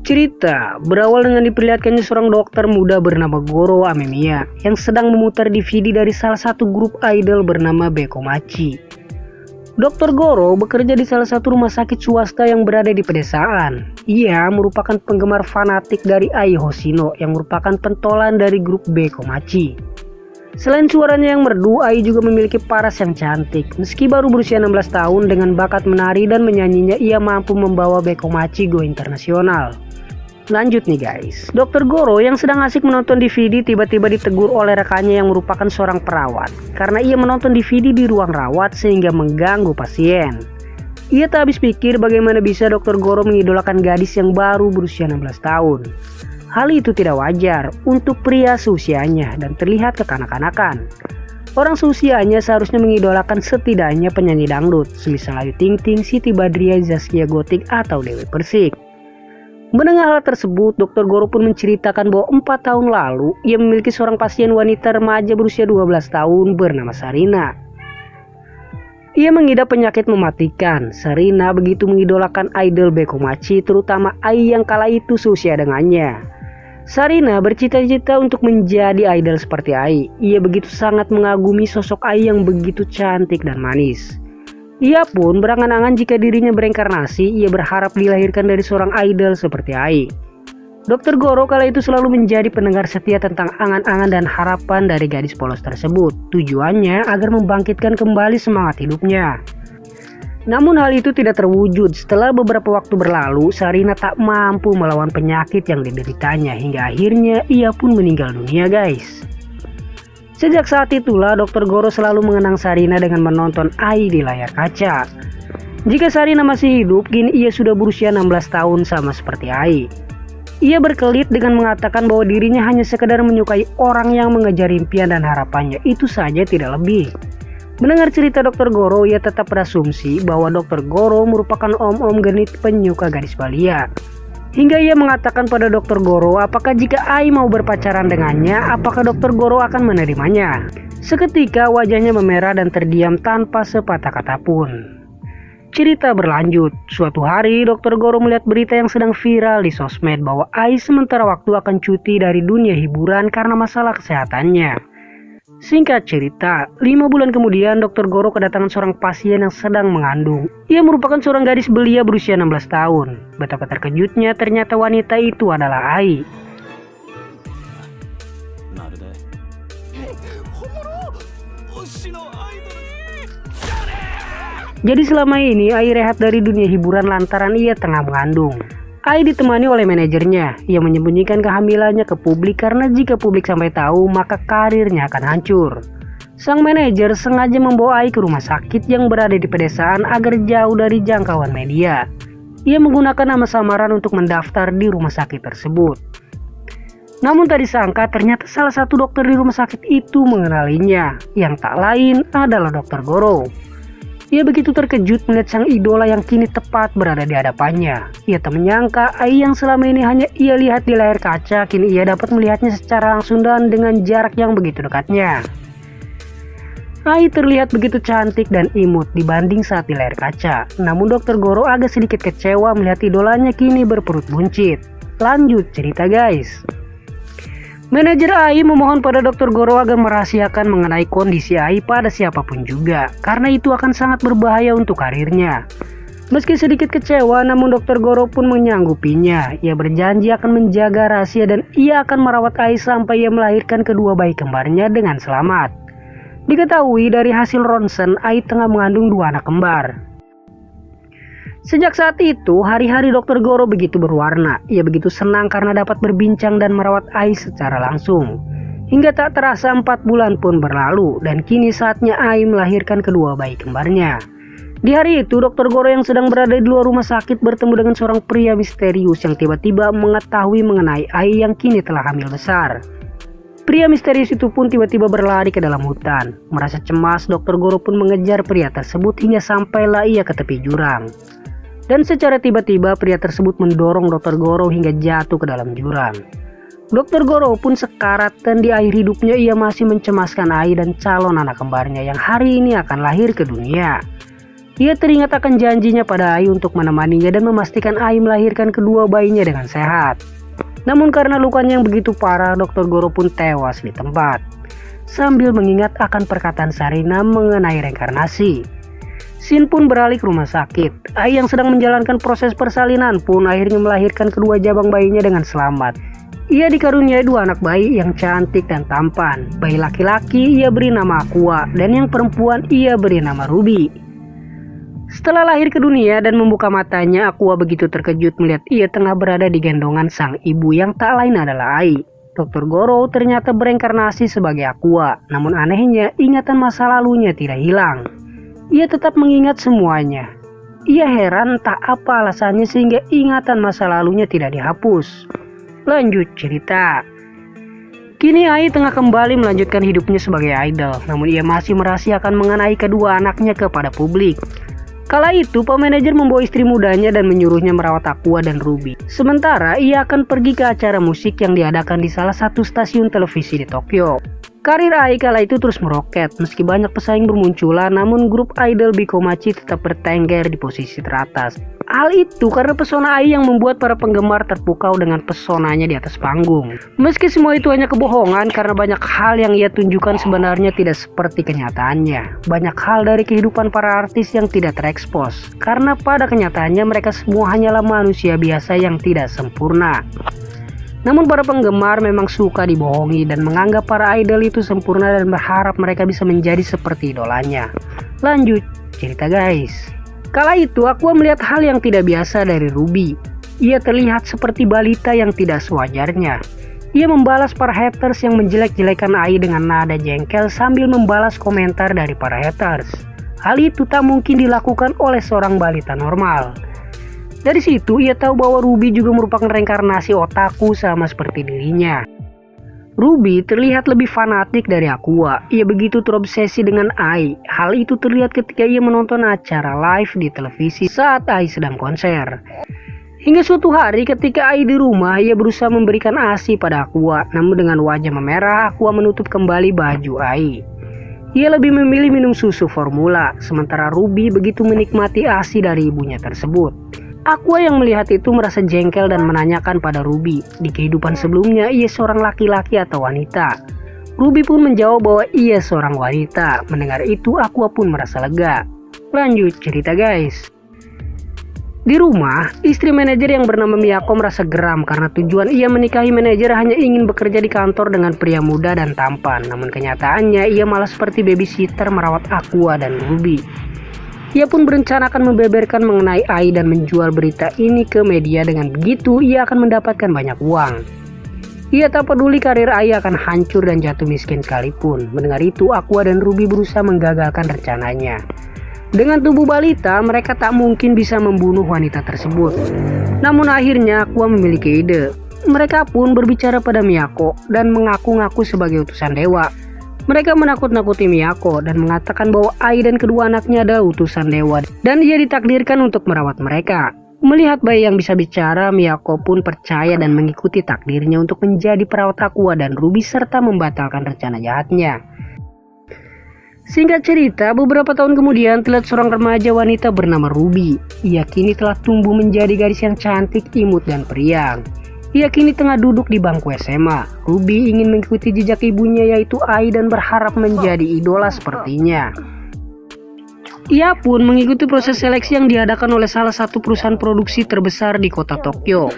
Cerita berawal dengan diperlihatkannya seorang dokter muda bernama Goro Amemiya yang sedang memutar DVD dari salah satu grup idol bernama Bekomachi. Dr. Goro bekerja di salah satu rumah sakit swasta yang berada di pedesaan. Ia merupakan penggemar fanatik dari Ai Hoshino yang merupakan pentolan dari grup Bekomachi. Selain suaranya yang merdu, Ai juga memiliki paras yang cantik. Meski baru berusia 16 tahun, dengan bakat menari dan menyanyinya ia mampu membawa Bekomachi go internasional. Lanjut nih guys, Dr. Goro yang sedang asik menonton DVD tiba-tiba ditegur oleh rekannya yang merupakan seorang perawat karena ia menonton DVD di ruang rawat sehingga mengganggu pasien. Ia tak habis pikir bagaimana bisa Dr. Goro mengidolakan gadis yang baru berusia 16 tahun. Hal itu tidak wajar untuk pria seusianya dan terlihat kekanak-kanakan. Orang seusianya seharusnya mengidolakan setidaknya penyanyi dangdut semisal Ayu Ting Ting, Siti Badriah, Zaskia Gotik, atau Dewi Persik. Mendengar hal tersebut, Dr. Goro pun menceritakan bahwa 4 tahun lalu ia memiliki seorang pasien wanita remaja berusia 12 tahun bernama Sarina. Ia mengidap penyakit mematikan. Sarina begitu mengidolakan idol Bekomachi, terutama Ai yang kala itu seusia dengannya. Sarina bercita-cita untuk menjadi idol seperti Ai. Ia begitu sangat mengagumi sosok Ai yang begitu cantik dan manis. Ia pun berangan-angan jika dirinya bereinkarnasi, ia berharap dilahirkan dari seorang idol seperti Ai. Dr. Goro kala itu selalu menjadi pendengar setia tentang angan-angan dan harapan dari gadis polos tersebut. Tujuannya agar membangkitkan kembali semangat hidupnya. Namun hal itu tidak terwujud. Setelah beberapa waktu berlalu, Sarina tak mampu melawan penyakit yang dideritanya hingga akhirnya ia pun meninggal dunia guys. Sejak saat itulah Dr. Goro selalu mengenang Sarina dengan menonton Ai di layar kaca. Jika Sarina masih hidup, kini ia sudah berusia 16 tahun sama seperti Ai. Ia berkelit dengan mengatakan bahwa dirinya hanya sekedar menyukai orang yang mengejar impian dan harapannya, itu saja tidak lebih. Mendengar cerita Dr. Goro, ia tetap berasumsi bahwa Dr. Goro merupakan om-om genit penyuka gadis balia. Hingga ia mengatakan pada Dr. Goro apakah jika Ai mau berpacaran dengannya, apakah Dr. Goro akan menerimanya. Seketika wajahnya memerah dan terdiam tanpa sepatah kata pun. Cerita berlanjut. Suatu hari Dr. Goro melihat berita yang sedang viral di sosmed bahwa Ai sementara waktu akan cuti dari dunia hiburan karena masalah kesehatannya. Singkat cerita, 5 bulan kemudian Dr. Goro kedatangan seorang pasien yang sedang mengandung. Ia merupakan seorang gadis belia berusia 16 tahun. Betapa terkejutnya ternyata wanita itu adalah Ai. Jadi selama ini Ai rehat dari dunia hiburan lantaran ia tengah mengandung. Ai ditemani oleh manajernya. Ia menyembunyikan kehamilannya ke publik karena jika publik sampai tahu maka karirnya akan hancur. Sang manajer sengaja membawa Ai ke rumah sakit yang berada di pedesaan agar jauh dari jangkauan media. Ia menggunakan nama samaran untuk mendaftar di rumah sakit tersebut. Namun tak disangka ternyata salah satu dokter di rumah sakit itu mengenalinya, yang tak lain adalah Dr. Goro. Ia begitu terkejut melihat sang idola yang kini tepat berada di hadapannya. Ia tak menyangka Ai yang selama ini hanya ia lihat di layar kaca, kini ia dapat melihatnya secara langsung dan dengan jarak yang begitu dekatnya. Ai terlihat begitu cantik dan imut dibanding saat di layar kaca. Namun Dr. Goro agak sedikit kecewa melihat idolanya kini berperut buncit. Lanjut cerita guys. Manajer Ai memohon pada Dr. Goro agar merahasiakan mengenai kondisi Ai pada siapapun juga, karena itu akan sangat berbahaya untuk karirnya. Meski sedikit kecewa, namun Dr. Goro pun menyanggupinya. Ia berjanji akan menjaga rahasia dan ia akan merawat Ai sampai ia melahirkan kedua bayi kembarnya dengan selamat. Diketahui dari hasil ronsen, Ai tengah mengandung 2 anak kembar. Sejak saat itu, hari-hari Dr. Goro begitu berwarna. Ia begitu senang karena dapat berbincang dan merawat Ai secara langsung. Hingga tak terasa 4 bulan pun berlalu dan kini saatnya Ai melahirkan kedua bayi kembarnya. Di hari itu, Dr. Goro yang sedang berada di luar rumah sakit bertemu dengan seorang pria misterius yang tiba-tiba mengetahui mengenai Ai yang kini telah hamil besar. Pria misterius itu pun tiba-tiba berlari ke dalam hutan. Merasa cemas, Dr. Goro pun mengejar pria tersebut hingga sampailah ia ke tepi jurang. Dan secara tiba-tiba pria tersebut mendorong Dr. Goro hingga jatuh ke dalam jurang. Dr. Goro pun sekarat dan di akhir hidupnya ia masih mencemaskan Ai dan calon anak kembarnya yang hari ini akan lahir ke dunia. Ia teringat akan janjinya pada Ai untuk menemaninya dan memastikan Ai melahirkan kedua bayinya dengan sehat. Namun karena lukanya yang begitu parah, Dr. Goro pun tewas di tempat. Sambil mengingat akan perkataan Sarina mengenai reinkarnasi, Shin pun beralih ke rumah sakit. Ai yang sedang menjalankan proses persalinan pun akhirnya melahirkan kedua jabang bayinya dengan selamat. Ia dikaruniai dua anak bayi yang cantik dan tampan. Bayi laki-laki ia beri nama Aqua dan yang perempuan ia beri nama Ruby. Setelah lahir ke dunia dan membuka matanya, Aqua begitu terkejut melihat ia tengah berada di gendongan sang ibu yang tak lain adalah Ai. Dr. Goro ternyata bereinkarnasi sebagai Aqua, namun anehnya ingatan masa lalunya tidak hilang. Ia tetap mengingat semuanya. Ia heran tak apa alasannya sehingga ingatan masa lalunya tidak dihapus. Lanjut cerita. Kini Ai tengah kembali melanjutkan hidupnya sebagai idol, namun ia masih merahasiakan mengenai kedua anaknya kepada publik. Kala itu, Pak Manajer membawa istri mudanya dan menyuruhnya merawat Aqua dan Ruby. Sementara ia akan pergi ke acara musik yang diadakan di salah satu stasiun televisi di Tokyo. Karir Ai kala itu terus meroket. Meski banyak pesaing bermunculan, namun grup idol Bikomachi tetap bertengger di posisi teratas. Hal itu karena pesona Ai yang membuat para penggemar terpukau dengan pesonanya di atas panggung. Meski semua itu hanya kebohongan karena banyak hal yang ia tunjukkan sebenarnya tidak seperti kenyataannya. Banyak hal dari kehidupan para artis yang tidak terekspos. Karena pada kenyataannya mereka semua hanyalah manusia biasa yang tidak sempurna. Namun para penggemar memang suka dibohongi dan menganggap para idol itu sempurna dan berharap mereka bisa menjadi seperti idolanya. Lanjut cerita guys. Kala itu Aqua melihat hal yang tidak biasa dari Ruby. Ia terlihat seperti balita yang tidak sewajarnya. Ia membalas para haters yang menjelek-jelekan Ai dengan nada jengkel sambil membalas komentar dari para haters. Hal itu tak mungkin dilakukan oleh seorang balita normal. Dari situ ia tahu bahwa Ruby juga merupakan reinkarnasi otaku sama seperti dirinya. Ruby terlihat lebih fanatik dari Aqua. Ia begitu terobsesi dengan Ai. Hal itu terlihat ketika ia menonton acara live di televisi saat Ai sedang konser. Hingga suatu hari ketika Ai di rumah, ia berusaha memberikan ASI pada Aqua. Namun dengan wajah memerah, Aqua menutup kembali baju Ai. Ia lebih memilih minum susu formula, sementara Ruby begitu menikmati ASI dari ibunya tersebut. Aqua yang melihat itu merasa jengkel dan menanyakan pada Ruby, di kehidupan sebelumnya ia seorang laki-laki atau wanita. Ruby pun menjawab bahwa ia seorang wanita. Mendengar itu Aqua pun merasa lega. Lanjut cerita guys. Di rumah, istri manajer yang bernama Miyako merasa geram karena tujuan ia menikahi manajer hanya ingin bekerja di kantor dengan pria muda dan tampan. Namun kenyataannya ia malah seperti babysitter merawat Aqua dan Ruby. Ia pun berencana akan membeberkan mengenai Ai dan menjual berita ini ke media. Dengan begitu ia akan mendapatkan banyak uang. Ia tak peduli karir Ai akan hancur dan jatuh miskin sekalipun. Mendengar itu Aqua dan Ruby berusaha menggagalkan rencananya. Dengan tubuh balita mereka tak mungkin bisa membunuh wanita tersebut. Namun akhirnya Aqua memiliki ide. Mereka pun berbicara pada Miyako dan mengaku-ngaku sebagai utusan dewa. Mereka menakut-nakuti Miyako dan mengatakan bahwa Ai dan kedua anaknya adalah utusan dewa dan ia ditakdirkan untuk merawat mereka. Melihat bayi yang bisa bicara, Miyako pun percaya dan mengikuti takdirnya untuk menjadi perawat Aqua dan Ruby serta membatalkan rencana jahatnya. Singkat cerita, beberapa tahun kemudian terlihat seorang remaja wanita bernama Ruby. Ia kini telah tumbuh menjadi gadis yang cantik, imut dan periang. Ia kini tengah duduk di bangku SMA. Ruby ingin mengikuti jejak ibunya yaitu Ai dan berharap menjadi idola sepertinya. Ia pun mengikuti proses seleksi yang diadakan oleh salah satu perusahaan produksi terbesar di kota Tokyo.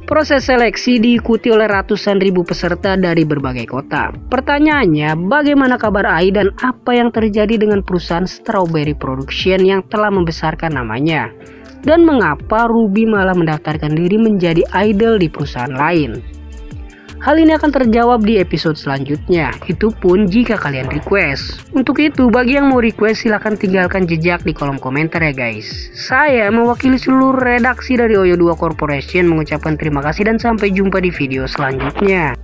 Proses seleksi diikuti oleh ratusan ribu peserta dari berbagai kota. Pertanyaannya, bagaimana kabar Ai dan apa yang terjadi dengan perusahaan Strawberry Production yang telah membesarkan namanya? Dan mengapa Ruby malah mendaftarkan diri menjadi idol di perusahaan lain? Hal ini akan terjawab di episode selanjutnya. Itu pun jika kalian request. Untuk itu, bagi yang mau request silahkan tinggalkan jejak di kolom komentar ya guys. Saya mewakili seluruh redaksi dari Oyo 2 Corporation mengucapkan terima kasih dan sampai jumpa di video selanjutnya.